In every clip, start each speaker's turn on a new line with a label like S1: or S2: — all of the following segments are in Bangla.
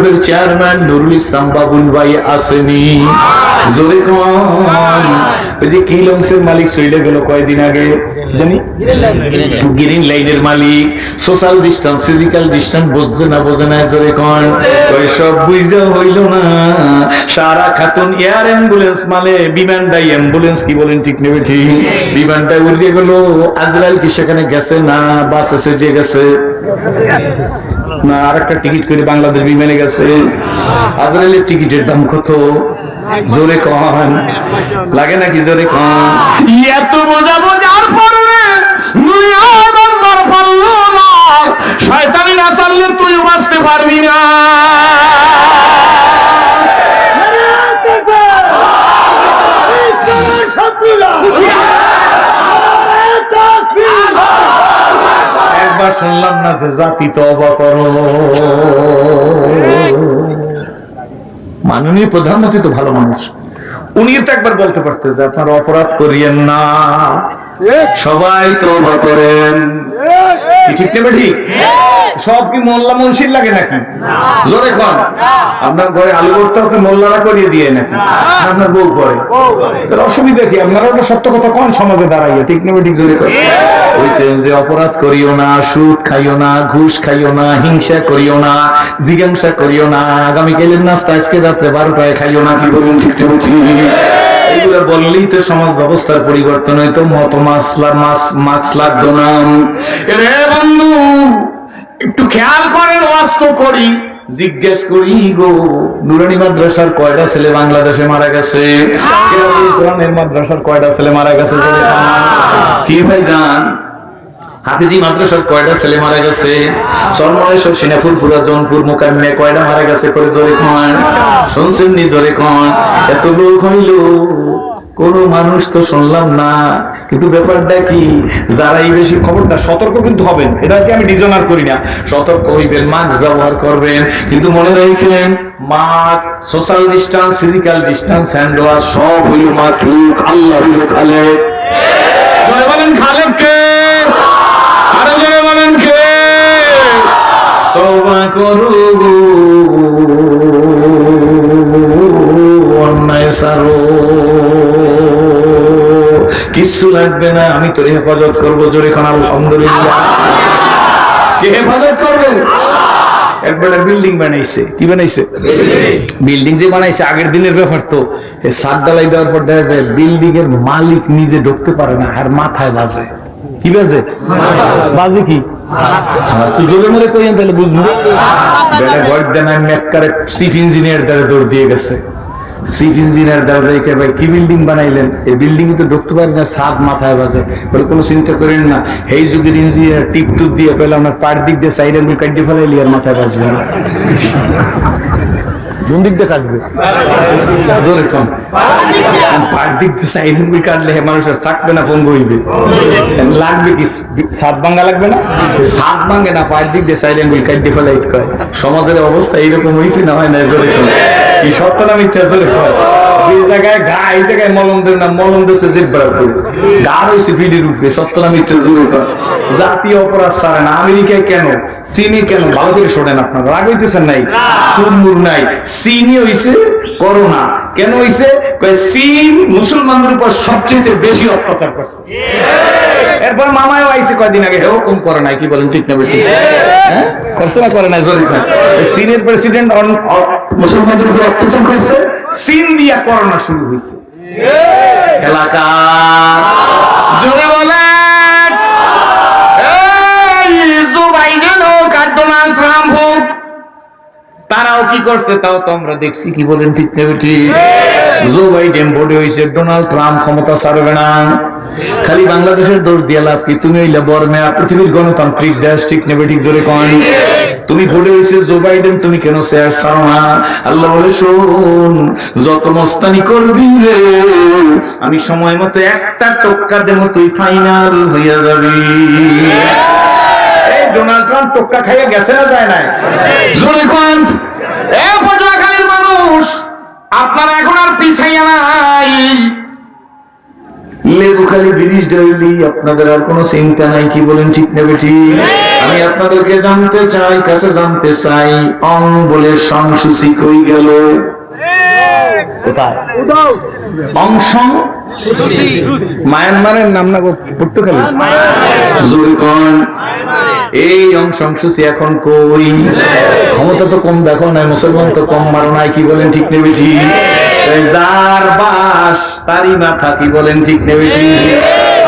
S1: বোর্ডের চেয়ারম্যান নুরুল ইসলাম বাবুল ভাই আসেনি? জোরে কোন। ওই যে কিলংসের মালিক চলে গেল কয়েকদিন আগে, জানি গ্রিন লাইনের মালিক। সোশ্যাল ডিস্টেন্স, ফিজিক্যাল ডিস্টেন্স বুঝছে না, বোঝে না? জোরে কোন। সব বুঝতে হইল না। সারা খাতুন এয়ার অ্যাম্বুলেন্স মানে বিমানটাই অ্যাম্বুলেন্স, কি বলেন ঠিক নেবে ঠিক? বিমানটা উড়ে গেল, আজরাইল কি সেখানে গেছে না বাসে চড়ে গেছে? না আর একটা টিকিট করে বাংলাদেশ বিমানে গেছে। আজরাইলের টিকিটের দাম কত? জোরে কন। লাগে নাকি? জোরে কন। এত বোঝা বোঝার পরে শয়তানি না চাললে তুই বাঁচতে পারবি না। একবার শুনলাম না যে জাতি তওবা করো। মাননীয় প্রধানমন্ত্রী তো ভালো মানুষ, উনি তো একবার বলতে পারতেন যে আপনারা অপরাধ করিয়েন না, সবাই তওবা করেন। ঠিক না ঠিক? সব কি মোল্লা মুন্সির লাগে নাকি? জোরে কোন। আপনার ঘরে আলু ভর্তা ওকে মোল্লারা করিয়ে দিয়ে নাকি? আপনার বউ করে, তার অসুবিধা কি? আপনারা ওটা সত্য কথা কোন সমাজে দাঁড়াইয়া, ঠিক না ঠিক? জোরে কোন। বলছেন যে অপরাধ করিও না, সুদ খাইও না, ঘুষ খাইও না, হিংসা করিও না, জিজ্ঞাসা করিও না, আগামীকালের নাস্তা আজকে রাত্রে 12টায় খাইও না, কি বলুন? ঠিক না ঠিক? এগুলো বললেই তো সমাজ ব্যবস্থার পরিবর্তন হইতো। মত মাছ লাগতো না। রে বন্ধু একটু খেয়াল করেন, ওয়াস্ত করি, জিজ্ঞেস করি গো, নুরানি মাদ্রাসার কয়টা ছেলে বাংলাদেশে মারা গেছে? কোরআনের মাদ্রাসার কয়টা ছেলে মারা গেছে? কি ভাই জান? হাফিজি মাদ্রাসার কয়টা ছেলে মারা গেছে? চরমনেশ্বর, সিনাপুর, পুরা জনপুর, মোকাম্মে কয়টা মারা গেছে? করে জোরে কন। শুনছেন নি? জোরে কন। এত লোক হইল, কোন মানুষ তো শুনলাম না। কিন্তু ব্যাপারটা কি, যারাই বেশি খবরটা, সতর্ক কিন্তু হবেন, এটাকে আমি ডিজনার করি না, সতর্ক হইবেন, মাস্ক ব্যবহার করবেন, কিন্তু মনে রাখবেন mask, social distance, physical distance, hand wash সব হইল মাতলুক, আল্লাহ হইল খালেক। জয় বলেন খালেক কে? আরে জয় বলেন কে? তওবা করো, অন্যায় ছাড়ো, কিচ্ছু লাগবে না, আমি তোর হেফাজত করবো। জোরে খান আলহামদুলিল্লাহ। কে হেফাজত করবে? একবার বিল্ডিং বানাইছে। কি বানাইছে? বিল্ডিং যে বানাইছে, আগের দিনের ব্যাপার তো। ছাদ ঢালাই দেওয়ার পর দেখা যায় বিল্ডিং এর মালিক নিজে ঢুকতে পারে না, আর মাথায় বাজে। কি বাজে? বাজে কি? তুই জোরে মরে কইেন তাহলে বুঝবো। বেটা ঘর দেন মেকারে চিফ ইঞ্জিনিয়ার দ্বারা দৌড় দিয়ে গেছে। চিফ ইঞ্জিনিয়ার দরজায় কে ভাই কি বিল্ডিং বানাইলেন? এই বিল্ডিং তো ঢুকতে পারি না, ছাদ মাথায় বাজে। বলে কোনো চিন্তা করেন না, এই যুগের ইঞ্জিনিয়ার টিপ টুপ দিয়ে পেলে আপনার পার দিক দিয়ে সাইড আঙ্গুল কাটিয়ে ফেলাইলি আর মাথায় বাজবে না। কোন দিক দিয়ে কাটবে? জোরে কম। পার দিক দিয়ে সাইড আঙ্গুল কাটলে মানুষের থাকবে না, পঙ্গু হইবে। লাগবে কি? ছাদ ভাঙ্গা লাগবে না? ছাদ ভাঙ্গে না, পার দিক দিয়ে সাইড আঙ্গুল কাটিয়ে ফেলাই কয়। সমাজের অবস্থা এইরকম হয়েছে না, হয় না? জোরে কম। কি সত্য না মিথ্যা? জোরে কয়। এই জায়গায় গা, এই জায়গায় মলম দেন না, মলম দেশে জিব্বার গা রয়েছে ফিলির উপরে। সত্য না মিথ্যা? জোরে কয়। জাতীয় অপরাধ ছাড়ে না। আমেরিকায় কেন, চীনে কেন? ভালো করে শোনেন, আপনারা রাগ হইতেছেন নাই, সুরমুর নাই। চীনে হইছে করোনা। কেন হইছে? চীন মুসলমানদের উপর সবচেয়ে বেশি অত্যাচার করছে। এরপর মামাও আইছে কয়দিন আগে, হেও কম করে নাই। কি বলেন? ঠিক না বেটি? হ্যাঁ, করছে না করে নাই? জোরে কয়। চীনের প্রেসিডেন্ট মুসলমানদের উপর অত্যাচার করছে, চীন দিয়া করোনা শুরু হয়েছে। এলাকা জোরে বলেন, জো বাইডেন হোক আর ডোনাল্ড ট্রাম্প হোক, তারাও কি করছে তাও তো আমরা দেখছি। কি বলেন? ঠিক না বেটি? জো বাইডেন বোর্ডে হয়েছে, ডোনাল্ড ট্রাম্প ক্ষমতা ছাড়বে না। খালি বাংলাদেশের দোষ দিয়ে লাভ কি? তুমি হইলে বর্মা, পৃথিবীর গণতান্ত্রিক দেশ। ঠিক না বেটি? জোরে কন। তুমি ভোটে হয়েছে জো বাইডেন, তুমি কেন চেয়ার ছাড়ো না? আল্লাহ বলে শোন, যত মস্তানি করবি রে, আমি সময় মতো একটা টক্কা দেবো, তুই ফাইনাল হইয়া যাবি। এই ডোনাল্ড ট্রাম্প টক্কা খাইয়া গেছে না যায় নাই? জোরে কোন। এ পটুয়াখালীর মানুষ, আপনারা এখন আর পিছাইয়া নাই। লেবু খালি ব্রিজ ডইলি, আপনাদের আর কোনো চিন্তা নাই। কি বলেন? ঠিক না বেটি? আমি আপনাদেরকে জানতে চাই, কাছে জানতে চাই, অং বলে সংসুচি কই গেল? কোথায়? অংশ মায়ানমারের নাম না পর্তুগাল। এই অংশসূচি এখন কই? ক্ষমতা তো কম দেখো নাই, মুসলমান তো কম মারো নাই, কি বলেন ঠিক নেবে? ঠিক। যার বাস তারই মাথা, কি বলেন ঠিক নেবে? ঠিক।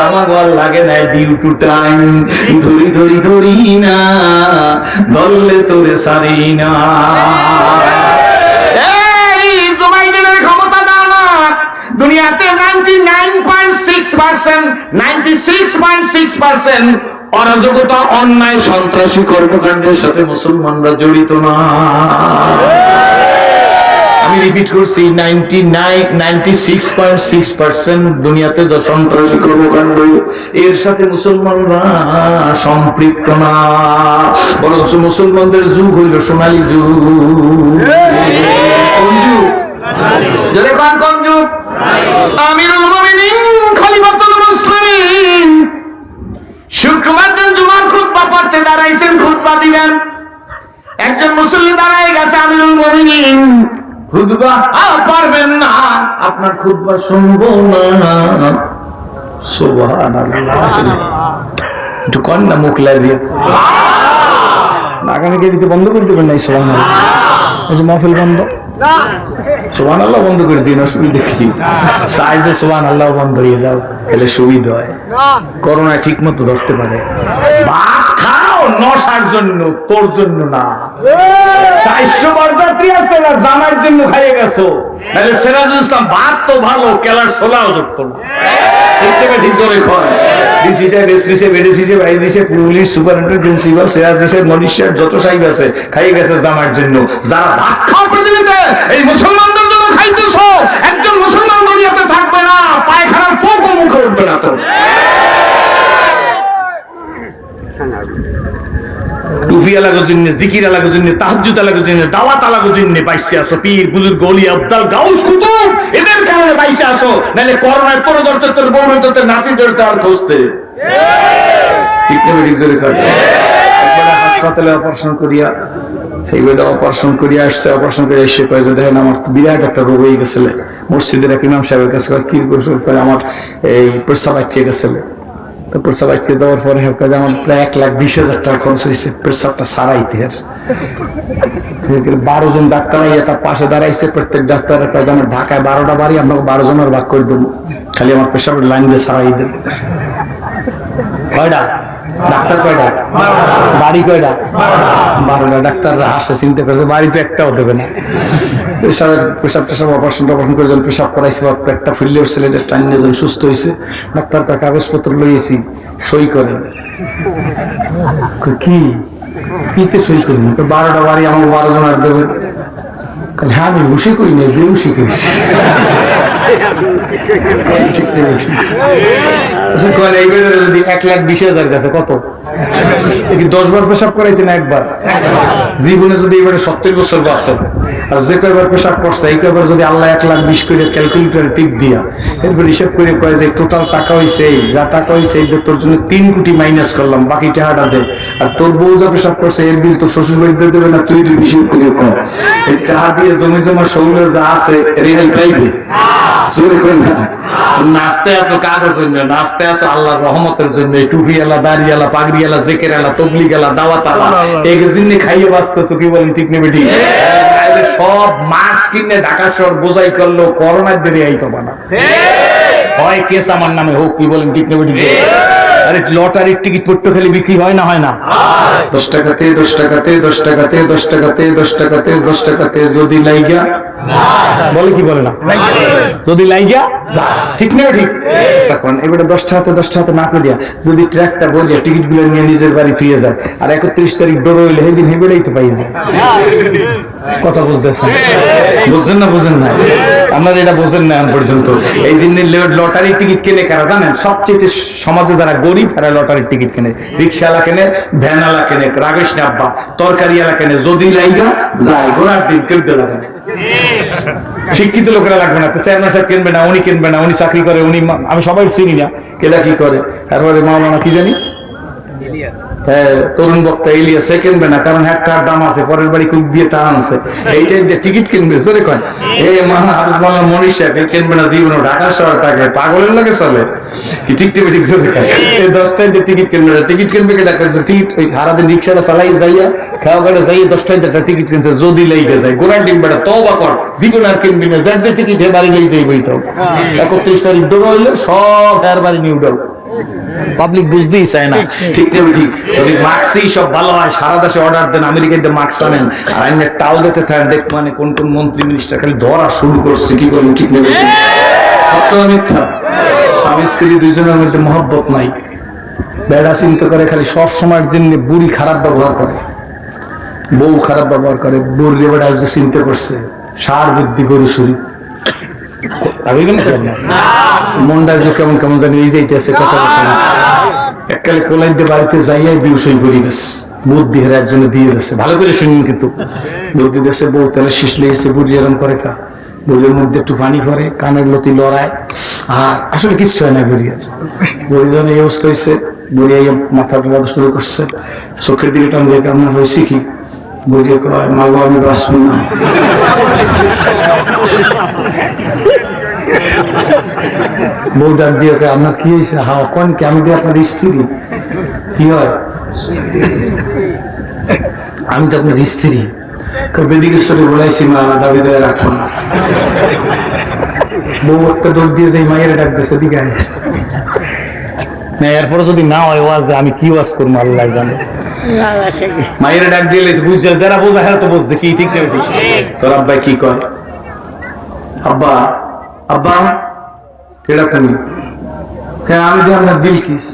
S1: আমার বল লাগে না ডিউ টু টাইম, ধরি ধরি ধরি না, ধরলে তোরে সারি না। দুনিয়াতে 96.6% অরাজকতা, অন্যায়, সন্ত্রাসী কর্মকাণ্ডের সাথে মুসলমানরা জড়িত না। আমি রিপিট করছি, 96.6% দুনিয়াতে যা সন্ত্রাসী কর্মকাণ্ড এর সাথে মুসলমানরা সম্পৃক্ত না, বরঞ্চ মুসলমানদের যুগ হইল সোনালী যুগ। কোন যুগ? যদি কোন যুগ? আমিরুল মুমিনিন খলিফাতুল মুসলিমিন শুক্রবার দিন জুমার খুতবা পড়তে দাঁড়াইছেন, খুতবা দিবেন। একজন মুসল্লি দাঁড়ায় গেছে, আমিরুল মুমিনিন খুতবা পারবেন না, আপনার খুতবা শুনবো না। সুবহানাল্লাহ, একটু কন না, মুখ লাগিয়ে আগামীকে দিতে বন্ধ করে দেবেন নাই। সুবহানাল্লাহ, মাহফিল বন্ধ, সুবহানাল্লাহ বন্ধ করে দিন, অসুবিধা কি? চাই যে সুবহানাল্লাহ বন্ধ হয়ে যাও, তাহলে সুবিধা হয়, করোনা ঠিক মতো ধরতে পারে। ভাত খাও নশার জন্য, তোর জন্য না। 400 বরযাত্রী আছে না, জামার জন্য খাইয়ে গেছো। তাহলে সিরাজুল ইসলাম ভাত তো ভালো, কেলার ছোলাও ধরতো না। ঠিক করে খায়, পুলিশ সুপারিনটেন্ডেন্ট, প্রিন্সিপাল, সিরাজ, মনীষের যত সাহেব আছে খাইয়ে গেছে জামার জন্য। যারা ভাত খাওয়া পৃথিবীতে এই মুসলমানদের জন্য খাইতেছো, একজন মুসলমান দুনিয়াতে থাকবে না, পায়খানার পোকও মুখে উঠবে না। তো টুপি আলাগো জন্য, জিকির আলাগো জন্য, তাহাজ্জুদ আলাগো জন্য, দাওয়াত আলাগো জন্য বাইসে আসো। পীর বুজুর্গ ওলি আব্দাল গাউস কুতুব এদের কারণে বাইসে আসো, নাহলে করোনায় তোর ধরতে, তোর বউ ধরতে, নাতি ধরতে আর খুঁজতে। ঠিক না? ঠিক জোরে কাটে। হাসপাতালে অপারেশন করিয়া, এইগুলো অপারেশন করিয়া আসছে, অপারেশন করে এসে কয়ে যে দেখেন আমার বিরাট একটা রোগ হয়ে গেছিল, মসজিদের এক ইমাম সাহেবের কাছে কি করছে, আমার এই প্রস্রাব আটকে গেছিল। তো প্রস্রাব আটকে যাওয়ার পরে আমার প্রায় 1,20,000 টাকা খরচ হয়েছে প্রস্রাবটা সারাইতে। 12 জন ডাক্তার তার পাশে দাঁড়াইছে, প্রত্যেক ডাক্তার আমার ঢাকায় 12টা বাড়ি, আপনাকে 12 জনের ভাগ করে দেবো, খালি আমার পেশাবের লাইন দিয়ে সারাই দেব। কয়টা ডাক্তার? কয়টা বাড়ি? কয়টা? 12টা ডাক্তাররা আসে, চিন্তা করছে বাড়িতে একটাও দেবে না। পেশাব টেশাব অপারেশন করে যখন পেশাব করাইছে, একটা ফিরলে ছেলেদের টাইম নিয়ে যখন সুস্থ হয়েছে, ডাক্তার তার কাগজপত্র লইয়েছি, সই করেন। কি সই করি? 12টা বাড়ি, আমার 12 জন আর দেবেন। হ্যাঁ, আমি হুশি করি না, বেহুশি করিস। যদি 1,20,000 গেছে, কত 10 বার পেশাব করাইতে না একবার? জীবনে যদি এবারে 70 বছর বাঁচেন, আর যে কয়বার পেশাব করছে এই কয়বার যদি আল্লাহ 1,20,000 করে ক্যালকুলেটরে টিপ দিয়া এরপর হিসাব করে কয় যে টোটাল টাকা হয়েছে এই, যা টাকা হয়েছে এই, তোর জন্য 3 কোটি মাইনাস করলাম, বাকি টাকাটা দে। আর তোর বউ যা পেশাব করছে এর বিল তোর শ্বশুর বাড়িতে দেবে না, তুই হিসাব করে কর। এই টাকা দিয়ে জমি জমা সৌলে যা আছে রেহাই পাইবে। নাচতে আসো কাদের জন্য? নাচতে আসো আল্লাহর রহমতের জন্য। টুপি আলা, দাড়ি আলা, পাগড়ি আলা, জেকের আলা, তবলিগ আলা, দাওয়াত আলা, এগুলোর জন্য খাইয়ে বাঁচতেছো। কি বলেন ঠিক নেবে? ঠিক। সব মাস্ক কিনে ঢাকা শহর বোঝাই করলো, করোনার দেরি আই পাবা না, হয় কেস আমার নামে হোক। কি বলেন ঠিক নেবে? ঠিক। আরে লটারির টিকিট পর্তুগালে বিক্রি হয় না? হয় না? 10 টাকাতে, 10 টাকাতে, 10 টাকাতে, 10 টাকাতে, 10 টাকাতে, 10 টাকাতে যদি লাইগা বলে, কি বলে না, যদি লাইগা, ঠিক না? ঠিক। এবারে 10 টাকাতে 10 টাকাতে না করে দিয়া যদি ট্র্যাকটা বলে টিকিট গুলো নিয়ে নিজের বাড়ি ফিরে যায়, আর 31 তারিখ ডোর হইলে সেদিন হেবেড়াই তো পাই যায়। কথা বুঝতেছেন? বুঝছেন না? বুঝেন না? আপনারা এটা বুঝেন না এখন পর্যন্ত। এই জন্য লটারির টিকিট কেনে কারা জানেন? সবচেয়ে সমাজে যারা গরিব তারা লটারির টিকিট কেনে। রিক্সাওয়ালা কেনে, ভ্যানওয়ালা কেনে, রাগেশ না আব্বা, তরকারিওয়ালা কেনে, যদি লাইগা যায় ঘোরার দিন কেউ লাগে না। শিক্ষিত লোকেরা লাগবে না, চেয়ারম্যান সাহেব কিনবে না, উনি কিনবে না, উনি চাকরি করে, উনি, আমি সবাই চিনি না কেলা কি করে। তারপরে মাওলানা কি জানি তরুণ বক্তা ইলিয়া সে কিনবে না, কারণ একটার দাম আছে, পরের বাড়ি খুব দিয়ে টা আনছে, এইটাই দিয়ে টিকিট কিনবে। জোরে কয় মনীষা কিনবে না জীবন, ঢাকা শহর থাকে পাগলের লাগে চলে কি ঠিক টিভি ঠিক। জোরে কয় এই 10টায় দিয়ে টিকিট কিনবে না, টিকিট কিনবে কি ডাক্তার টিকিট ওই সারাদিন রিক্সাটা চালাই যাইয়া খাওয়া করে যাইয়া 10টায় একটা টিকিট কিনছে, যদি লেগে যায় গোড়ার ডিম বেড়া তওবা কর, জীবন আর কিনবি না, যার দিয়ে টিকিট বাড়ি লেগে যাইবই। তো 31 তারিখ দৌড় হইলে সব তার বাড়ি নিউ ডাউ, পাবলিক বুঝতেই চায় না। ঠিক ঠিক যদি মার্কসই সব ভালো হয়, সারা দেশে অর্ডার দেন, আমেরিকাতে মার্কস আনেন, আর আমি টাল দিতে থাকেন, দেখ মানে কোন কোন মন্ত্রী মিনিস্টার খালি ধরা শুরু করছে। কি বলেন ঠিক নেই? সত্য মিথ্যা? স্বামী স্ত্রী দুইজনের মধ্যে মহব্বত নাই, বেড়া চিন্তা করে খালি সব সময়ের জন্য বুড়ি খারাপ ব্যবহার করে, বউ খারাপ ব্যবহার করে, বুড়ি বেড়া আজকে চিন্তা করছে সার বুদ্ধি গরু চুরি মনটা যে কেমন কেমন জানি এই যাইতেছে কথা এককালে কোলাই দিয়ে বাড়িতে যাইয়াই বিউসই পরিবেশ বুদ্ধি হেরা একজনে দিয়ে দিয়েছে, ভালো করে শুনুন কিন্তু বুদ্ধি দিয়েছে, বউ তাহলে শীষ লেগেছে, বুড়ি এরম করে কা বুড়ির মধ্যে একটু পানি করে, কানের লতি লড়ায়, আর আসলে কিচ্ছু হয় না বুড়িয়ার। বুড়ি যখন এই অবস্থা হয়েছে, বুড়ি মাথা টোলা শুরু করছে, চোখের দিকে টান দিয়ে কেমন হয়েছে কি, বুড়িয়ে কয় মাগো আমি বাঁচব না। বউ ডাক দিয়ে আপনার কি হয়েছে? হ্যাঁ কোন কি? আমি দিয়ে আপনার স্ত্রী। কি হয়? আমি তো আপনার স্ত্রী। বেদিকে চলে বলাইছি মা দাবি দেয় রাখো না। বউ একটা দৌড় দিয়ে যাই মায়ের ডাক দিয়েছে দিকে না, এরপরে যদি না হয় ওয়াজ আমি কি ওয়াজ করবো আল্লাহ জানে। মায়ের ডাক দিয়ে বুঝছে, যারা বোঝা হ্যাঁ তো বুঝছে কি ঠিক না ঠিক। তোর আব্বাই কি কয়? আব্বা আব্বা কেডা তুমি? আমি যে আপনার বিলকিস।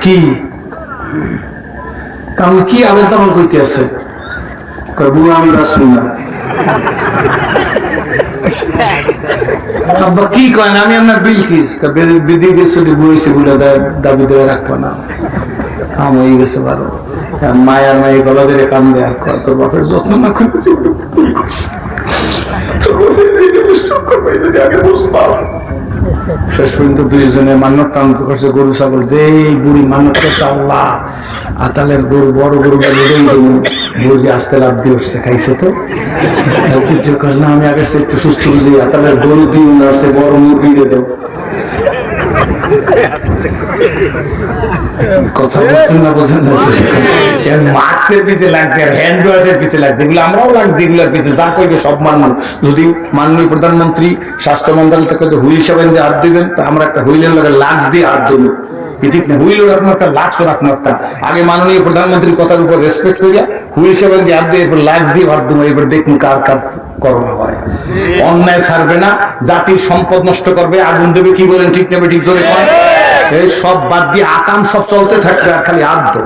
S1: কি আমি কি আবেদ জামান কইতে আছে? আমি বাঁচবো না। আব্বা কি কয়? আমি আপনার বিলকিস। বিধি গেছে বুঝেছে বলে দাবি দেওয়া রাখবো না, কাম হয়ে গেছে বারো। মায়ার মায়ের গলা ধরে কাম দেয়, আর কয় তোর বাপের যত্ন না করতে শেষ পর্যন্ত দুইজনে মান্যত টান করছে গরু ছাগল, যে বুড়ি মান্যত করছে আল্লাহ আতালের গরু বড় গরু বুড়ি আসতে লাভ দিয়ে উঠছে, খাইছে তো না আমি আগে একটু সুস্থ বুঝি, আতালের গরু দিন আছে বড় মুরগি দেব। কথা বলছেন না বোঝেন না? মাস্কের পিছিয়ে লাগছে আর হ্যান্ড ওয়াশের পিছিয়ে লাগছে, এগুলো আমরাও লাগছে এগুলোর পিছিয়ে, যা কইবে সব মানব। যদি মাননীয় প্রধানমন্ত্রী স্বাস্থ্য মন্ত্রণালয় থেকে হুইল হিসাবে হাত দিবেন, তা আমরা একটা হুইলের লগে লাক্স দিয়ে হাত দেবো, ঠিক না? হুইলও রাখুন একটা, লাক্সও রাখুন একটা। আগে মাননীয় প্রধানমন্ত্রীর কথার উপর রেসপেক্ট করিয়া হুইল হিসাবে হাত দিয়ে এরপর লাক্স দিয়ে হাত দেবো, এবার দেখুন কার কার করোনা হয়। অন্যায় ছাড়বে না, জাতির সম্পদ নষ্ট করবে, আগুন দেবে। কি বলেন ঠিক নেবে? ঠিক ধরে এই সব বাদ দিয়ে আকাম সব চলতে থাকবে, আর খালি হাত দো।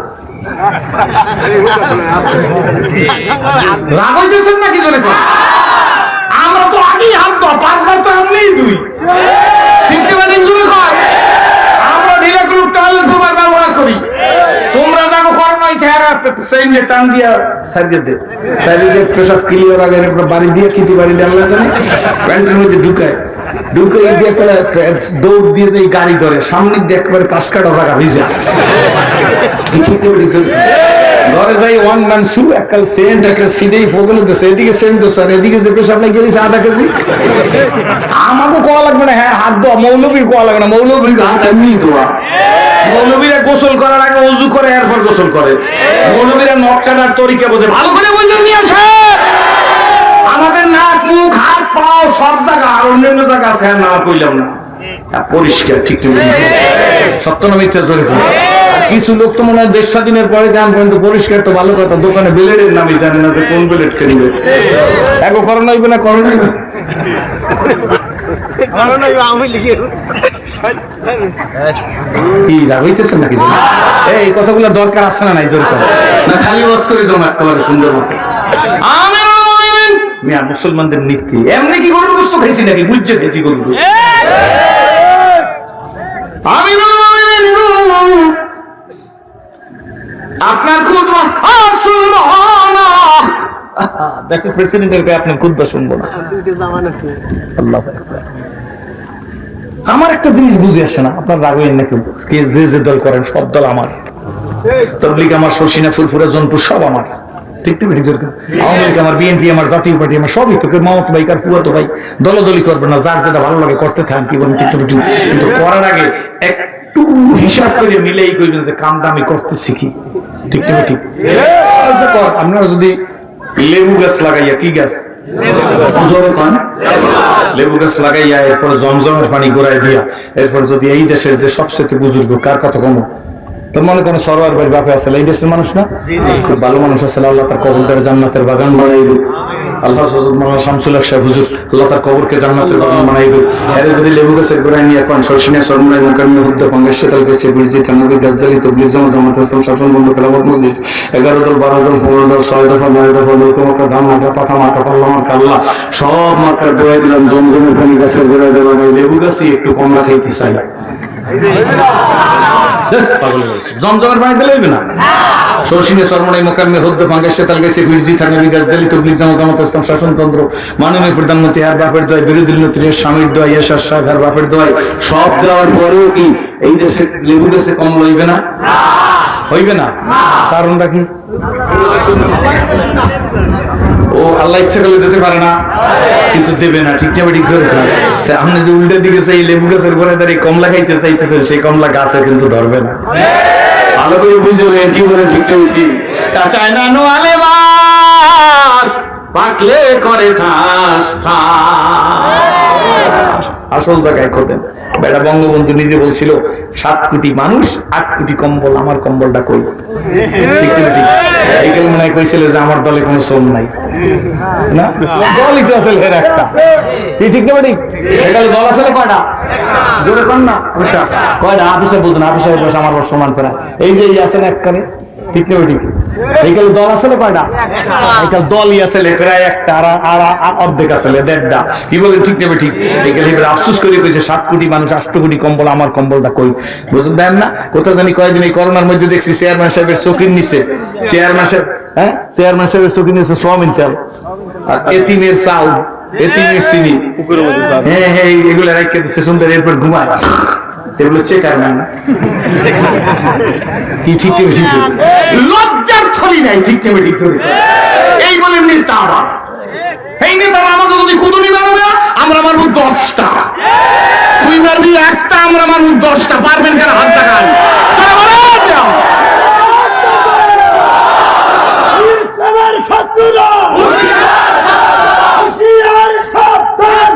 S1: রাগ হইতেছেন নাকি? ধরে আমরা তো আগেই হাত দো, 5 বার তো এমনিই দুই। ঠিক আমরা ঢিলে গ্রুপ টালে তোমার ব্যবহার করি, তোমরা দেখো করোনা সেইনে টান দিয়া সারিয়ে দে, সারিয়ে দে পেশাব ক্লিয়ার আগে বাড়ি দিয়ে খেতে বাড়ি দিয়ে আল্লাহ জানে প্যান্টের মধ্যে ঢুকায় ঢুকে দৌড় দিয়ে যে গাড়ি ধরে সামনে দিয়ে একেবারে কাজ কাটা জায়গা হয়ে যায়। ঘরে যাই ওয়ান ম্যান শু, এককাল সেন্ট একটা সিধেই ফোগলে দিচ্ছে, এদিকে সেন্ট তো স্যার, এদিকে যে পেশাব লাগিয়ে দিয়েছে আধা কেজি। আমাকে কোয়া লাগবে না, হ্যাঁ হাত দোয়া, মৌলবীর কোয়া লাগবে না, মৌলবীর হাত এমনি দোয়া। মৌলবীরা গোসল করার আগে অজু করে, এরপর গোসল করে। মৌলবীরা নখ কাটার তরিকা বোঝে, ভালো করে বুঝে নিয়ে আসে। আমাদের নাক মুখ হাত পাও সব জায়গা, আর অন্যান্য জায়গা আছে না কইলাম না, পরিষ্কার। ঠিক সত্য না মিথ্যা? জোরে কিছু লোক তো মনে হয় দেশ স্বাধীনের পরে যান পর্যন্ত পরিষ্কার, তো ভালো কথা, দোকানে বেলেটের নামই জানে না যে কোন বেলেট কিনবে। এখন করোনা হইবে না, করোনা কি রাগ হইতেছেন নাকি? এই কথাগুলো দরকার আছে না নাই? জোরে না খালি ওয়াজ করে জমা একেবারে সুন্দর মতো। মিয়া মুসলমানদের নীতি এমনি কি গরুর গোশত খাইছি নাকি? বুঝছে খেয়েছি গরুর গোশত। আমি আপনার খুতবা শুনবো না, দেশের প্রেসিডেন্টের কাছে আপনার খুতবা শুনবো না। আল্লাহু আকবার। আমার একটা জিনিস বুঝে আসে না, আপনার রাগ হইেন নাকি? যে যে দল করেন সব দল আমার, তবলিগ আমার, শর্ষিনা, ফুলপুরা, জনপুর সব আমার। ঠিক ঠিক আওয়ামী লীগ আমার, বিএনপি আমার, জাতীয় পার্টি আমার, সবই তোকে মামত ভাই কার পুয়াতো ভাই, দলদলি করবে না, যার যেটা ভালো লাগে করতে থাকেন। কি বলেন? ঠিক ঠিক। কিন্তু করার আগে একটু হিসাব করে মিলেই করবেন যে কামটা আমি করতে শিখি। ঠিক ঠিক ঠিক। আপনারা যদি লেবু গাছ লাগাইয়া, কি গাছ? লেবু গাছ লাগাইয়া এরপরে জমজমের পানি গোড়ায় দিয়া, এরপর যদি এই দেশের যে সবচেয়ে বুজুর্গ, কার কথা কম তো মনে করেন সরোয়ার ভাই বাপে আসলে এই দেশের মানুষ না, খুব ভালো মানুষ আছে, আল্লাহ তার কবরটার জান্নাতের বাগান বানাইবে। আল্লাহ মাওলানা শামসুল হক সাহেব হুজুর, আল্লাহ তার কবরকে জান্নাতের বাগান বানাইবে। এর যদি লেবু গাছের গোড়ায় নিয়ে এখন শর্ষিনা, সরমুনাই, মুকাররমে, হুদ্দা, কংগ্রেস, তাল গাছে, বুঝি, থানবি, গাছজালি, তবলিগ জামাত, জামাত ইসলাম, শাসন বন্ধ, খেলাফত মসজিদ, 11 দল, 12 দল, 15 দল, 6 দফা, 9 দফা, লোকমার্কা, ধান মার্কা, পাখা মার্কা, পাল্লা মার্কা, আল্লাহ সব মার্কার গোড়ায় দিলাম। জমজমের পানি গাছের গোড়ায় দিলাম। লেবু গাছই একটু কম রাখাইতে চাই। জমজমের পানি দিলে না। শর্ষিনা, সরমুনাই, মুকাররমে, হুদ্দা, কংগ্রেস, তাল গাছে, বুঝি, থানবি, গাছজালি, তবলিগ জামাত, জামাত ইসলাম, শাসনতন্ত্র, মাননীয় প্রধানমন্ত্রী আর বাপের দোয়াই, বিরোধী নেত্রীর স্বামীর দোয়াই, এরশাদ সাহেব আর বাপের দোয়াই, সব দেওয়ার পরেও কি এই দেশে লেবু গাছে কম লইবে না? হইবে না। কারণটা কি? ও আল্লাহ ইচ্ছা করলে দিতে পারে না, কিন্তু দেবে না। ঠিক ঠিক করে আপনি যে উল্টা দিকে চাই, লেবু গাছের ঘরে দাঁড়িয়ে কমলা খাইতে চাইতেছেন, সেই কমলা গাছে কিন্তু ধরবে না। ভালো করে বুঝবে কি বলে? ঠিক ঠিক। চায় না নোয়ালে বাস পাকলে করে ঠাস ঠাস। আসল জায়গায় খোঁজেন। বেটা বঙ্গবন্ধু নিজে বলছিল 7 কোটি মানুষ 8 কোটি কম্বল, আমার কম্বলটা কই? ঠিক ঠিক। এইগুলো মনে হয় কইছিল যে আমার দলে কোনো শ্রম নাই না, দলই তো আসলে এর একটা। ঠিক না ঠিক? এগুলো দল আসলে কয়টা? জোরে কর না। আচ্ছা কয়টা? আপিসে বুঝুন, আপিসে বসে আমার সমান করা এই যে আছেন একখানে। ঠিক না ঠিক? এইগুলো দল আসলে কয়টা? এটা দলই আসলে প্রায় একটা, আর অর্ধেক আসলে 1.5টা। কি বলেন? ঠিক না ঠিক? এইগুলো এবার আফসোস করে কইছে 7 কোটি মানুষ 8 কোটি কম্বল, আমার কম্বলটা কই? বুঝুন দেন না। কোথাও জানি কয়েকদিন এই করোনার মধ্যে দেখছি চেয়ারম্যান সাহেবের চোখের নিচে, চেয়ারম্যান সাহেবের চোখের নিচে সোয়াবিন তেল আর এতিমের চাল, এতিমের চিনি, হ্যাঁ হ্যাঁ এগুলো রাখতে দিচ্ছে সুন্দর, এরপর ঘুমায়। এগুলো চেকার না কি? ঠিক লজ্জার ছড়ি নাই। ঠিক ঠিক। এই বলে নেতা আবার, এই নেতারা আমাকে যদি কুতুনি বানাবে, আমরা মারব 10টা, তুই মারবি একটা, আমরা মারব 10টা। পারবেন কেন? হাত দেখান। ইসলামের শত্রুরা হুঁশিয়ার, সাবধান।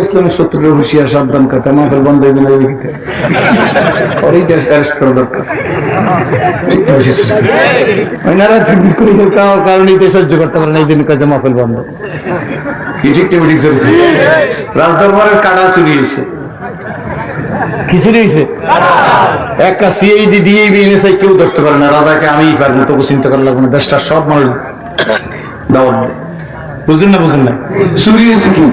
S1: ইসলামের শত্রুরা হুঁশিয়ার, সাবধান। কথা মাফের বন্ধ হইবে না, দরকার। কারণ সহ্য করতে পারে না, এই জন্য কাজে মাফেল বন্ধ। রাজদরবারের কাটা চুরি হয়েছে। কি চুরি হয়েছে? একটা সিআইডি, ডিআইবি, এনএসআই কেউ ধরতে পারে না। রাজাকে আমিই পারবো, তবু চিন্তা করা লাগবে না। দেশটার সব মানুষ দাওয়াত দেয়। বুঝলেন না? বুঝলেন না? চুরি হয়েছে কি?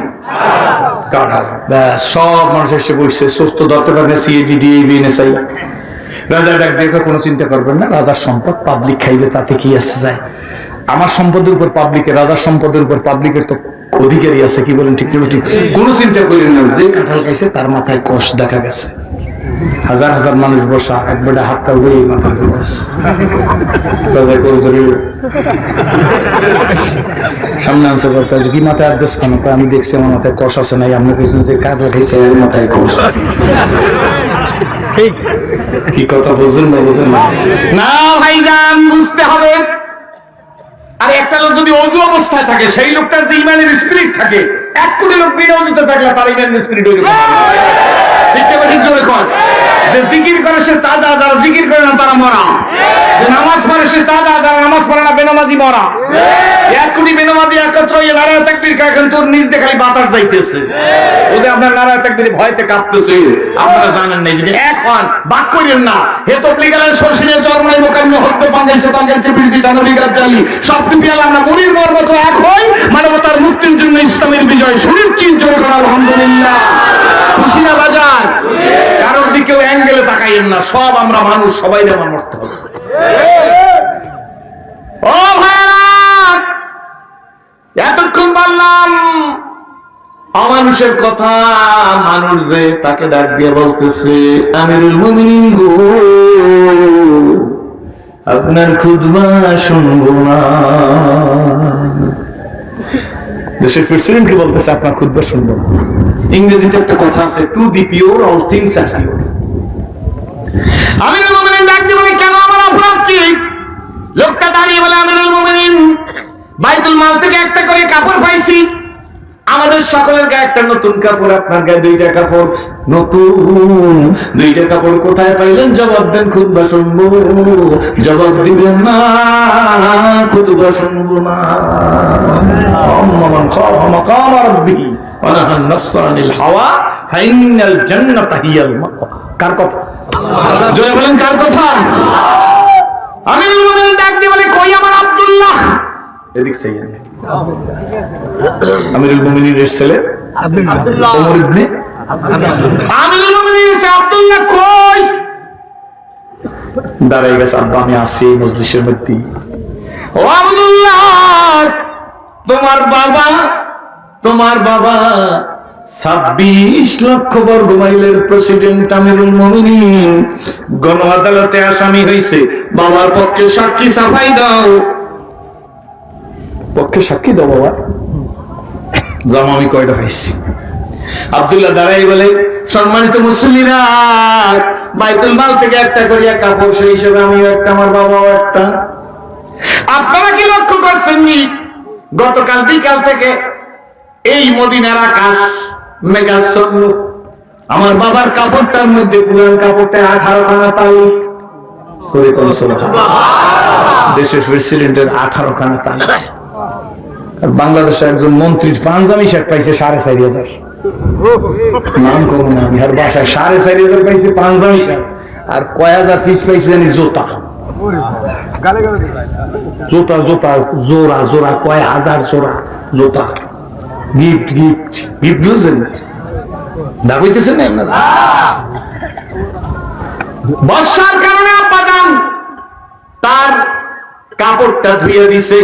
S1: সব মানুষ এসে বসছে, সুস্থ ধরতে পারবে সিআইডি, ডিআইবি, এনএসআই। রাজা ডাক দেখে কোনো চিন্তা করবেন না, রাজার সম্পদ পাবলিক খাইবে, তাতে কি আসছে যায়? আমার সম্পদের উপর পাবলিকের, রাজার সম্পদের উপর পাবলিকের তো অধিকারী আছে। কি বলেন? ঠিক ঠিক। কোনো চিন্তা করেন না, যে কাঁঠাল খাইছে তার মাথায় কষ দেখা গেছে। হাজার হাজার মানুষ বসা, একবারে হাত কাল ধরে মাথার কষ রাজা করে ধরে সামনে আনছে। কি মাথায় আদেশ কেন? আমি দেখছি আমার মাথায় কষ আছে নাই। আপনি বলছেন যে কাঁঠাল খাইছে এর মাথায় কষ। কি কথা বুঝছেন না? বুঝেন না ভাইজান, বুঝতে হবে। আর একটা লোক যদি অজু অবস্থায় থাকে, সেই লোকটার যে ইমানের স্পিরিট থাকে, 1 কোটি লোক বিরোধিত থাকলে তার ইমানের স্পিরিট হইল। যে জিকির করে সে তাজা, যারা জিকির করে না তারা মরা। যে নামাজ পড়ে সে তাজা, যারা নামাজ পড়ে না বেনামাজি মরা। 1 কোটি বেনামাজি একত্র হয়ে নারায়ে তাকবীর খায়, কিন্তু নিজ দিয়ে খালি বাতাস যাইতেছে। ওদের আপনার নারায়ে তাকবীরে ভয়তে কাঁপতেছে। আপনারা জানেন না যে এখন বাক করেন না। হে তবলিগালের শর্ষিনা, চরমনাই, মুকাররমে, হুদ্দা, বাংলাদেশে বাংলাদেশে বিরোধী দানবী গাজ্জালি সব পিপিএল আমরা মুনির মতো এক হই। মানবতার মুক্তির জন্য ইসলামের বিজয় সুনিশ্চিত। জোরে বলেন আলহামদুলিল্লাহ। খুশি না বাজার? কারোর দিকেও অ্যাঙ্গেলে তাকাইয়েন না। সব আমরা মানুষ, সবাই আমার মরতে হবে। ও ভাইরা, এতক্ষণ বললাম অমানুষের কথা মানুষ যে তাকে ডাক দিয়ে বলতেছে, আমিরুল মুমিনিন গো, আপনার খুতবা শুনবো না। দেশের প্রেসিডেন্টকে বলতেছে আপনার খুতবা শুনবো না। ইংরেজিতে একটা কথা আছে, to the pure all things are pure. আমিরুল মুমিনিন ডাক দিয়ে বলে, কেন আমার অপরাধ কি? লোকটা দাঁড়িয়ে বলে, আমিরুল মুমিনিন, বাইতুল মাল থেকে একটা করে কাপড় পাইছি, আমাদের সকলের গায়ে একটা নতুন কাপড়, আপনার গায়ে দুইটা কাপড়, নতুন দুইটা কাপড় কোথায় পাইলেন? জবাব দেন, খুতবা শুনবো। জবাব দিবেন না, খুতবা শুনবো না। মান খাফা মাকাম রাব্বিহি ওয়া নাহা আন-নাফসা আনিল হাওয়া ফাইনাল জান্নাতা হিয়াল মাওয়া। কার কথা? আল্লাহ। জোরে বলেন, কার কথা? আমিরুল মুমিনিন ডাক দিয়ে বলে, কই আমার আব্দুল্লাহ? এদিক চাইয়েন। আমিরুল মুমিনিনের ছেলে আব্দুল্লাহ, ওমর ইবনে আমিরুল মুমিনিনের ছেলে আব্দুল্লাহ কই? দাঁড়াই গেছে, আব্বা আমি আছি এই মজলিসের মধ্যে। ও আব্দুল্লাহ, তোমার বাবা 26 লক্ষ বর্গ মাইলের প্রেসিডেন্ট আমিরুল মুমিনিন গণ আদালতে আসামি হয়েছে, বাবার পক্ষে সাক্ষী সাফাই দাও। পক্ষে সাক্ষী দাও বাবা। জামা আমি কয়টা পাইছি? আব্দুল্লাহ দাঁড়াই বলে, সম্মানিত মুসল্লিরা, বাইতুল মাল থেকে একটা করিয়া কাপড়, সেই হিসেবে আমিও একটা, আমার বাবাও একটা। আপনারা কি লক্ষ্য করছেননি, গতকাল বিকাল থেকে এই মদিনার আকাশ মেঘাচ্ছন্ন, আমার বাবার কাপড়টার মধ্যে পুরান কাপড়টা 18 খানা তালি। দেশের প্রেসিডেন্টের 18 খানা তালি। বাংলাদেশের একজন মন্ত্রীর পাঞ্জাবি শার্ট পাইছে 4,500। নাম কম না, আর বাসায় 4,500 পাইছে পাঞ্জাবি শার্ট, আর কয় হাজার পিস পাইছে জানি জুতা। জুতা জুতা জোড়া জোড়া, কয় হাজার জোড়া জুতা। গিফট গিফট গিফট বুঝছেন? দাগ হইতেছেন না আপনারা? বর্ষার কারণে আপাদান তার কাপড়টা ধুয়ে দিছে,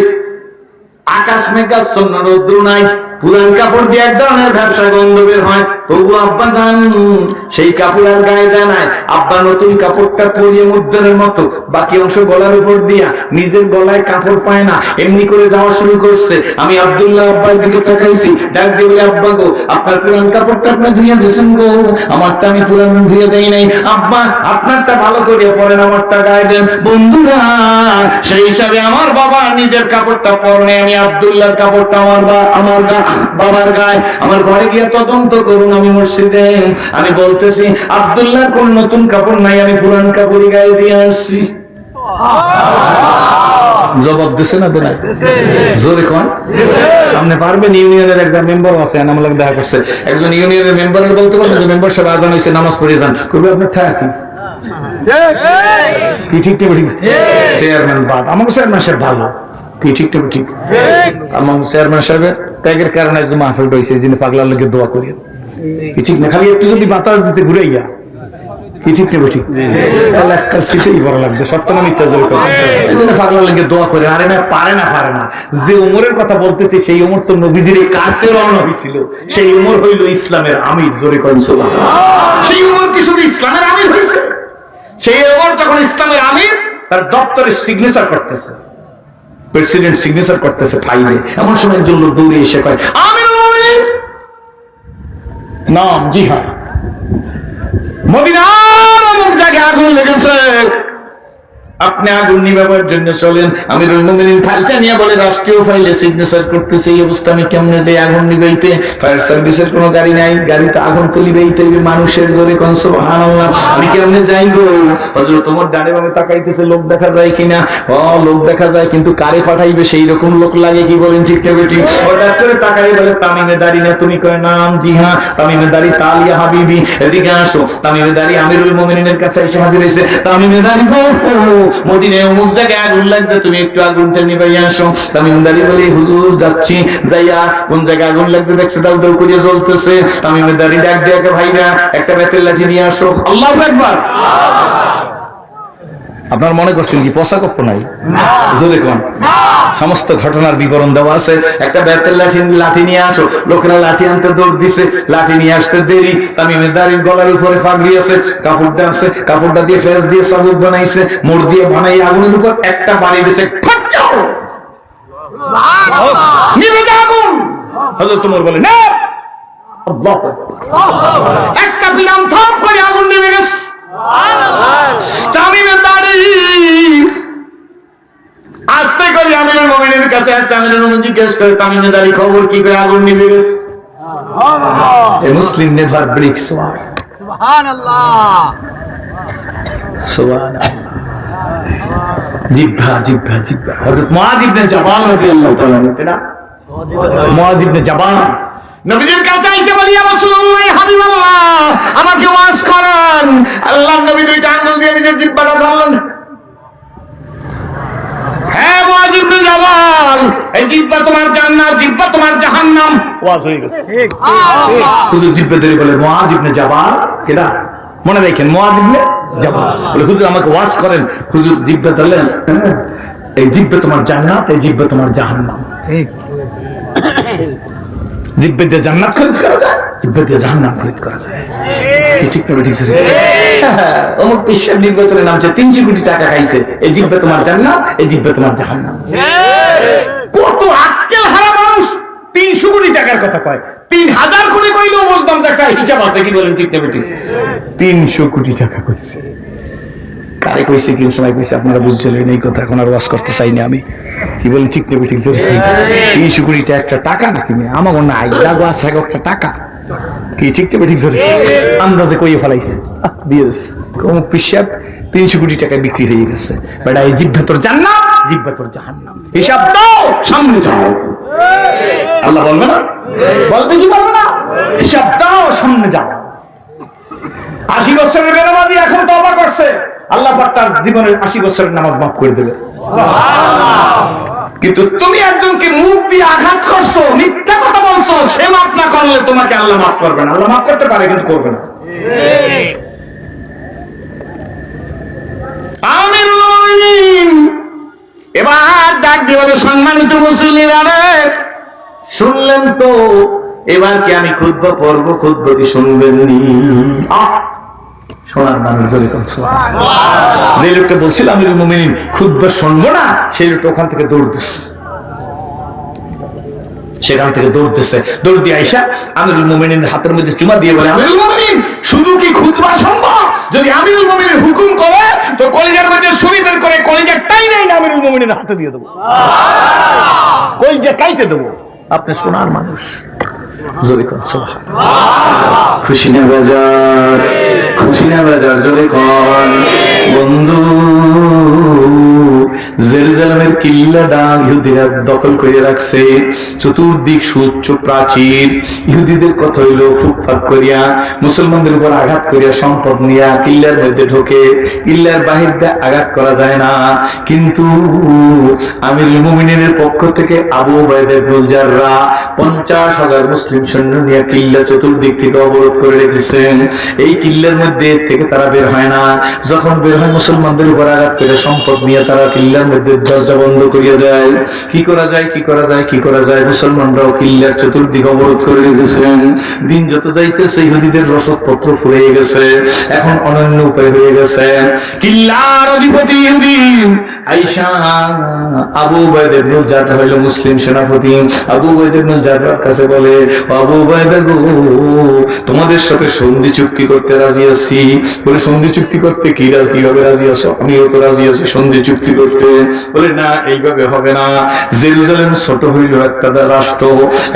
S1: আকাশ মেঘাচ্ছন্ন, রৌদ্র নাই, পুরান কাপড় দিয়ে এক ধরনের ব্যবসা গন্ধ বের হয়, তবু আব্বা জান সেই কাপড় আর গায়ে যায় না। আব্বা নতুন কাপড়টা পরিয়ে মুদ্রার মতো বাকি অংশ গলার উপর দিয়া, নিজের গলায় কাপড় পায় না, এমনি করে যাওয়া শুরু করছে। আমি আব্দুল্লাহ আব্বার দিকে তাকাইছি, ডাক দিয়ে বলে, আব্বা গো, আপনার পুরান কাপড়টা আপনি ধুয়ে দিয়েছেন গো, আমারটা আমি পুরান ধুয়ে দেই নাই। আব্বা আপনারটা ভালো করে পরেন, আমারটা গায়ে দেন। বন্ধুরা, সেই হিসাবে আমার বাবা নিজের কাপড়টা পরে, আমি আব্দুল্লাহর কাপড়টা আমার বাবার গায়ে, আমার ঘরে গিয়ে তদন্ত করুন। আমি মসজিদে আমি বলতেছি, আব্দুল্লাহ কোন নতুন কাপড় নাই, আমি পুরান কাপড়ই গায়ে দিয়ে আসছি। জবাব দিছে না দেনা? জোরে কোন? আপনি পারবেন? ইউনিয়নের একজন মেম্বার আছে, আমার লাগে দেখা করছে, একজন ইউনিয়নের মেম্বারের বলতে পারছেন যে মেম্বার সাহেব আজান হয়েছে, নামাজ পড়ে যান, করবে আপনার থাকি কি ঠিক ঠিক? চেয়ারম্যান বাদ, আমাকে চেয়ারম্যান সাহেব ভালো কি ঠিক ঠিক? আমার চেয়ারম্যান সাহেবের ত্যাগের কারণে আজকে মাহফিল হয়েছে, যিনি পাগলার লোকে দোয়া করেন কি ঠিক না? খালি একটু যদি বাতাস দিতে ঘুরে গিয়া কি ঠিক নেবো ঠিক, তাহলে একটা শীতেই বড় লাগবে। সত্য না মিথ্যা? জোরে কথা। এই জন্য পাগলার লোকে দোয়া করে, আরে না পারে না। যে উমরের কথা বলতেছে, সেই উমর তো নবীজির কাছে রওনা হয়েছিল, সেই উমর হইল ইসলামের আমির। জোরে করেন সুবহানাল্লাহ। সেই উমর কি শুধু ইসলামের আমির হয়েছে? সেই উমর যখন ইসলামের আমির, তার দপ্তরে সিগনেচার করতেছে, প্রেসিডেন্ট সিগনেচার করতেছে ফাইলে, এমন সময় একজন লোক দৌড়ে এসে কয়, আমিরুল মুমিনিন নাম, জি হ্যাঁ, মদিনার অমুক জায়গায় আগুন লেগেছে, আপনি আগুন নিভাবার জন্য চলেন। আমিরুল মুমিনিন ফাইলটা নিয়ে বলে, রাষ্ট্রীয় ফাইলে সিগনেচার করতেছে, এই অবস্থা আমি কেমনে যে আগুন নিভাইতে? ফায়ার সার্ভিসের কোনো গাড়ি নাই, গাড়িতে আগুন তো নিভাইতে মানুষের। জোরে কোন সুবহানাল্লাহ। আমি কেমনে যাইবো? হযরত ওমর ডানে বামে তাকাইতেছে, লোক দেখা যায় কিনা। লোক দেখা যায়, কিন্তু কারে পাঠাইবে সেই রকম লোক লাগে কি, বলেন ঠিক না বেটি? হঠাৎ করে তাকাই বলে, তামিমে দাঁড়ি না তুমি? কয় নাম, জি হ্যাঁ তামিমে দাঁড়ি, তালিয়া হাবিবি, এদিকে আসো। তামিমে দাঁড়ি আমিরুল মুমিনিনের কাছে এসে হাজির হয়েছে। তামিমে দাঁড়ি, মদিনায় অমুক জায়গায় আগুন লাগছে, তুমি একটু আগুনটা নিভাইয়া আসো। তামিমদারি বলে, হুজুর যাচ্ছি, যাইয়া কোন জায়গায় আগুন লাগছে দেখছে, দাউ দাউ করে জ্বলতেছে। তামিমদারি ডাক দিয়ে, ভাইরা একটা বেতের লাঠি নিয়ে আসো। আল্লাহু আকবার। আপনার মনে করছেন কি পচা কপ্প নাই? জোরে কোন। সমস্ত ঘটনার বিবরণ দেওয়া আছে। একটা বেতের লাঠি নিয়ে আসো, লোকেরা লাঠি আনতে দৌড় দিছে, লাঠি নিয়ে আসতে দেরি, তামিমের দাড়ির গলার উপরে পাগড়ি আছে, কাপড়টা আছে, কাপড়টা দিয়ে ফেরত দিয়ে চাবুক বানাইছে, মোড় দিয়ে বানাই আগুনের উপর একটা বাড়ি দিছে, হযরত ওমর বলে না, আল্লাহু আকবার, একটা দিলাম থপ করে আগুন নেমে গেছে। তামিমের দাড়ি আস্তে করে আমিরুল মুমিনের কাছে আসছে, আমিরুল মুমিন জিজ্ঞেস করে তামিমের দাড়ি খবর কি, করে আগুন নিভে গেছে। মুসলিম নেভার ব্রেকস ওয়ার। সুবহানাল্লাহ, সুবহানাল্লাহ। জিহ্বা জিহ্বা জিহ্বা। হযরত মুআয ইবনে জাবাল রাদিয়াল্লাহু তাআলা, এটা মুআয ইবনে জাবাল নবীর কাছে এসে বলি, ইয়া রাসূলুল্লাহ, হাবিবাল্লাহ, আমাকে ওয়াজ করেন। আল্লাহর নবী দুইটা আঙ্গুল দিয়ে নিজের জিহ্বাটা ধরলেন। হ্যাঁ মুআয ইবনে জাবাল, এই জিহ্বা তোমার জান্নাত, জিহ্বা তোমার জাহান্নাম। ওয়াজ হয়ে গেছে। ঠিক ঠিক। শুধু জিহ্বা ধরে বলে মুআয ইবনে জাবাল, কেডা মনে রাখেন, মুআয ইবনে জাবাল বলে, হুজুর আমাকে ওয়াজ করেন। হুজুর জিহ্বা ধরলেন, এই জিহ্বা তোমার জান্নাত, এই জিহ্বা তোমার জাহান্নাম। ঠিক। জিহ্বা দিয়ে জান্নাত খরিদ করা যায়, জিহ্বা দিয়ে জাহান্নাম খরিদ করা যায়। ঠিক না? ঠিক আছে। অমুক বিশ্বের নির্বাচনে নামছে, 300 কোটি টাকা খাইছে, এই জিহ্বা তোমার জান্নাত, এই জিহ্বা তোমার জাহান্নাম। কত আক্কেল হারা মানুষ 300 কোটি টাকার কথা কয়, 3000 কোটি কইলেও বলতাম টাকা হিসাব আছে, কি বলেন? ঠিক না? ঠিক। 300 কোটি টাকা কইছে, কারে কইছে, কি সময় কইছে, আপনারা বুঝছিলেন এই কথা, এখন আর ওয়াজ করতে চাই না আমি, কি বলেন? ঠিক না? ঠিক। 300 কোটি একটা টাকা নাকি? আমার মনে হয় লাগো আছে একটা টাকা, কি ঠিক না? ঠিক। আন্দাজে কইয়ে ফেলাইছে, দিয়ে অমুক পিসাব 300 কোটি টাকা বিক্রি হয়ে গেছে। বেটা এই জিহ্বা তোর জান্নাত, জিহ্বা তোর জাহান্নাম, হিসাব দাও, সামনে যাও। আল্লাহ বলবে না? বলবে কি বলবে না? হিসাব দাও, সামনে যাও। 80 বছরের বেনামাজি এখন তওবা করছে, আল্লাহ পাক তার জীবনের 80 বছরের নামাজ মাফ করে দেবে। কিন্তু তুমি একজনকে মুখ দিয়ে আঘাত করছো, মিথ্যা কথা বলছো, সে মাফ না করলে তোমাকে আল্লাহ মাফ করবে না। আল্লাহ মাফ করতে পারে কিন্তু করবে না। আমিরুল মুমিনিন এবার ডাক দিয়ে বলে, সম্মানিত মুসলিম, শুনলেন তো, এবার কি আমি খুতবা পড়ব? খুতবা কি শুনবেন? শোনার মানুষ জোরে করছে। যে লোকটা বলছিল আমিরুল মুমিনিন খুতবা শুনবো না, সেই লোকটা ওখান থেকে দৌড় দিচ্ছে, সেখান থেকে দৌড় দিচ্ছে। দৌড় দিয়ে আইসা আমিরুল মুমিনিনের হাতের মধ্যে চুমা দিয়ে বলে, আমিরুল মুমিনিন শুধু কি খুতবা শুনবো? যদি আমিরুল মুমিনিন হুকুম করে তো কলিজার মধ্যে ছুরি বের করে কলিজাটাই নাই না আমিরুল মুমিনিনের হাতে দিয়ে দেবো, কলিজা কাইটে দেবো। আপনি শোনার মানুষ জোরে কোন সুবহানাল্লাহ। খুশি না বাজার, খুশি না বাজার, জোরে কোন বন্ধু। জেরুজালেমের কিল্লাটা ইহুদিরা দখল করে রাখছে, চতুর্দিক সুউচ্চ প্রাচীর। ইহুদিদের কথা হইল ফুটফাট করিয়া মুসলমানদের উপর আঘাত করিয়া সম্পদ নিয়া কিল্লার মধ্যে ঢোকে, কিল্লার বাহির দিয়ে আঘাত করা যায় না। কিন্তু আমিরুল মুমিনিনের পক্ষ থেকে আবু উবাইদা ইবনুল জাররাহ 50,000 মুসলিম সৈন্য নিয়ে কিল্লা চতুর্দিক থেকে অবরোধ করে রেখেছেন। এই কিল্লার মধ্যে থেকে তারা বের হয় না। যখন বের হয় মুসলমানদের উপর আঘাত করে সম্পদ নিয়ে তারা কিল্লার মধ্যে দরজা বন্ধ করিয়ে দেয়। কি করা যায়, কি করা যায়, কি করা যায়? মুসলমানরাও কিল্লার চতুর্দিক অবরোধ করে রেখেছেন। দিন যত যাইতেছে ইহুদিদের রসদপত্র ফুরিয়ে গেছে, এখন অনন্য উপায় হয়ে গেছে। কিল্লার অধিপতি ইহুদি আইসা আবু উবাইদা ইবনুল জাররাহ হইল মুসলিম সেনাপতি। আবু উবাইদা ইবনুল জাররাহর কাছে বলে, আবু উবাইদা গো, তোমাদের সাথে সন্ধি চুক্তি করতে রাজি আছি। বলে, সন্ধি চুক্তি করতে কিভাবে রাজি আছো? আমিও তো রাজি আছি সন্ধি চুক্তি করতে। বলে, না, এইভাবে হবে না। জেরুজালেম ছোট হইল একটা রাষ্ট্র,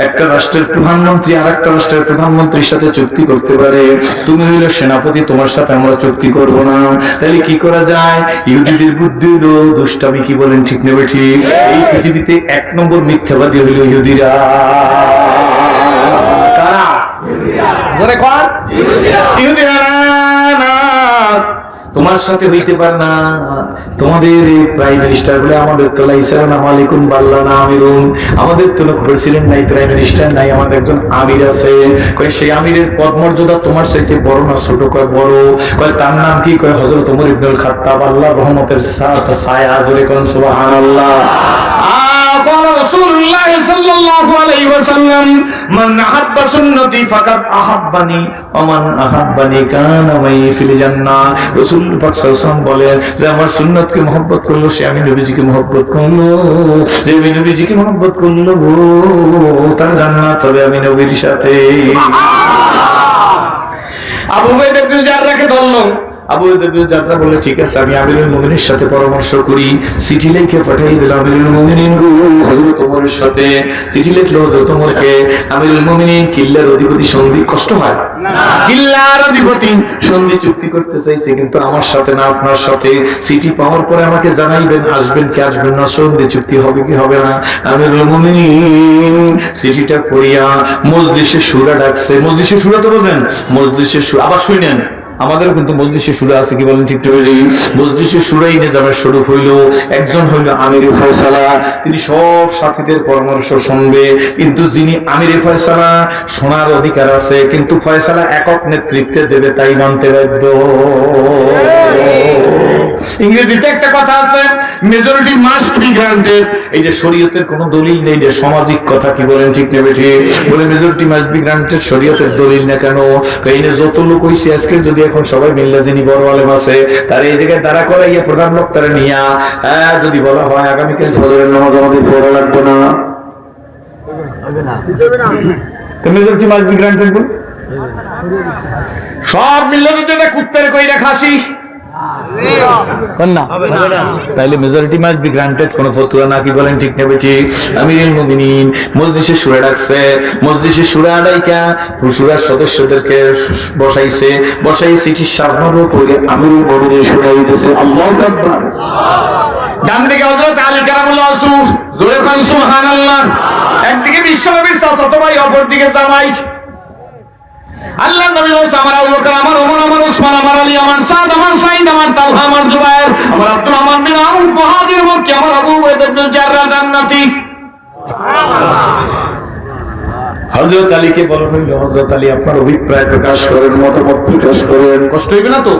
S1: একটা রাষ্ট্রের প্রধানমন্ত্রী আর একটা রাষ্ট্রের প্রধানমন্ত্রীর সাথে চুক্তি করতে পারে। তুমি হইল সেনাপতি, তোমার সাথে আমরা চুক্তি করব না। তাহলে কি করা যায়? ইহুদিদের বুদ্ধি হইল দুষ্টামি, কি বলেন? ঠিক নেবে ঠিক। এই পৃথিবীতে 1 নম্বর মিথ্যাবাদী হইল ইহুদিরা। কারা? ইহুদিরা। না, তোমার সাথে হইতে পারে না। তোমাদের প্রাইম মিনিস্টার বলে আমাদের তো আসসালামু আলাইকুম বাল্লানা আমিরুন, আমাদের তো প্রেসিডেন্ট নাই, প্রাইম মিনিস্টার নাই, আমাদের একজন আমির আছে। কয় সেই আমিরের পদ মর্যাদা তোমার চাইতে বড় না ছোট? কয় বড়। কয় তার নাম কি? কয় হযরত ওমর ইবনুল খাত্তাব, আল্লাহর রহমতের ছায়া। জোরে কোন সুবহানাল্লাহ। قال رسول الله صلى الله عليه وسلم من أحب سنتي فقد أحبني ومن أحبني كان معي في الجنة। রাসূল পাক সাল্লাল্লাহু আলাইহি ওয়াসাল্লাম বলেন যে আমার সুন্নতকে মহব্বত করলো সে আমি নবীজিকে মহব্বত করলো, যে আমি নবীজিকে মহব্বত করলো তার জান্নাত হবে আমি নবীর সাথে। আবু উবাইদা বিন জাররাহকে ধরলো। আবু উবাইদা বিন জাররাহ বলে ঠিক আছে আমি আমিরুল মুমিনের সাথে পরামর্শ করি। চিঠি লিখে পাঠিয়ে দিলাম আমিরুল মুমিনিন হযরত ওমরের সাথে। চিঠি লিখলো হযরত ওমরকে, আমিরুল মুমিনিন কিল্লার অধিপতি সন্ধি কষ্ট হয় না, কিল্লার অধিপতি সন্ধি চুক্তি করতে চাইছে কিন্তু আমার সাথে না আপনার সাথে। চিঠি পাওয়ার পরে আমাকে জানাইবেন আসবেন কি আসবেন না, সন্ধি চুক্তি হবে কি হবে না। আমিরুল মুমিনিন চিঠিটা পড়িয়া মজলিসে শুরা ডাকছে। মজলিসে শুরা তো বোঝেন? মজলিসে শুরা আবার শুনেন, আমাদের কিন্তু মজলিসে শুরা আছে কি বলেন? ঠিক মজলিসে শুরাই নিজামের শুরু হইল। একজন হইল আমিরে ফয়সালা, তিনি সব সাথীদের পরামর্শ শুনবে, কিন্তু যিনি আমিরে ফয়সালা শোনার অধিকার আছে কিন্তু ফয়সালা একক নেতৃত্বে দেবে তাই মানতে বাধ্য। ইংরেজিতে একটা কথা আছে মেজরিটি মাস্ট বি গ্রান্টেড। এই যে শরীয়তের কোন দলিল নেই, যে সামাজিক কথা কি বলেন? ঠিক না বেঠি? বলে মেজরিটি মাস্ট বি গ্রান্টেড শরীয়তের দলিল না কেন? এই যে যত লোক হইছে আজকে যদি এখন সবাই মিল্লা যিনি বড় আলেম আছে তার এই জায়গায় দাঁড়া করাইয়া প্রধান বক্তারা নিয়া যদি বলা হয় আগামীকাল ফজরের নামাজ আমাদের পড়া লাগবে না, মেজরিটি মাস্ট বি গ্রান্টেড বল সব মিল্লা যদি এটা কুত্তারে কইরা খাসি তাইলে মেজরিটি মাস্ট বি গ্রান্টেড কোন ফতোয়া না কি বলেন? ঠিক না বেঠি? আমিরুল মুমিনিন মজলিসে শুরা ডাকছে। মজলিসে শুরা ডাইকা শুরার সদস্যদেরকে বসাইছে। বসাই চিঠির সামনের উপরে আমিরুল মুমিনিন শুনাই দিয়েছে আল্লাহু আকবার। ডান দিকে হযরত আলী কারামুল্লাহ ওয়াজহুর, জোরে কোন সুবহানাল্লাহ। একদিকে বিশ্বনবীর চাচাতো ভাই, অপর দিকে জামাই। আল্লাহ নবী বলেছে আমার আবু বকর, আমার ওমর, আমার ওসমান, আমার আলী, আমার সাদ, আমার সাঈদ, আমার তালহা, আমার জুবায়ের, আমার আব্দুর রহমান বিন আউফ মুহাজির মক্কি, আমার আবু উবাইদা বিন জাররাহ জান্নাতি। হযরত আলীকে বলা হইল হযরত আলী আপনার অভিপ্রায় প্রকাশ করেন, মতামত প্রকাশ করেন। কষ্ট হইবে না তো?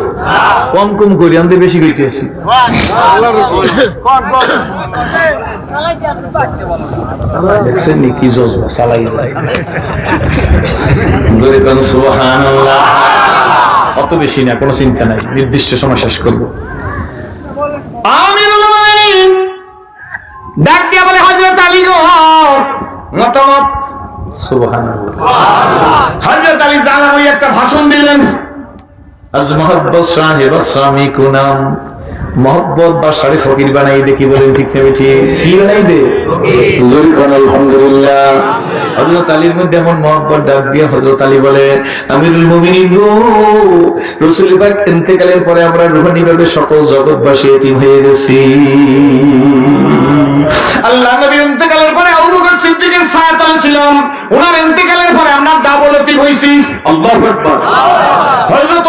S1: কম কম করি, আমি বেশি কইতেছি। দেখছেন নি কি জজবা চালাই যায়। সুবহানাল্লাহ। অত বেশি না, কোনো চিন্তা নাই, নির্দিষ্ট সময় শেষ করব। আমিরুল মুমিনিন ডাক দিয়া বলে হযরত আলী গো মতামত। সুবহানাল্লাহ। হযরত আলী জানা ওই একটা ভাষণ দিলেন। আজ মুহাব্বত সাহেব সামি কুনাম, মোহব্বত বা সারি ফকির বানাই দে কি বলেন? ঠিক না বেঠি? কি বানাই দে? জোরে কোন আলহামদুলিল্লাহ। হযরত আলীর মধ্যে এমন মোহব্বত ডাক দিয়ে হযরত আলী বলে আমিরুল মুমিনিন গো, রাসূল পাক ইন্তেকালের পরে আমরা রূহানি ভাবে সকল জগৎবাসী এতিম হয়ে গেছি। আল্লাহ নবী ইন্তেকালের পরে আবু বকর সিদ্দিকের ছায়াতলে ছিলাম, ওনার ইন্তেকালের পরে আমরা ডাবল এতিম হইছি। আল্লাহু আকবার। হযরত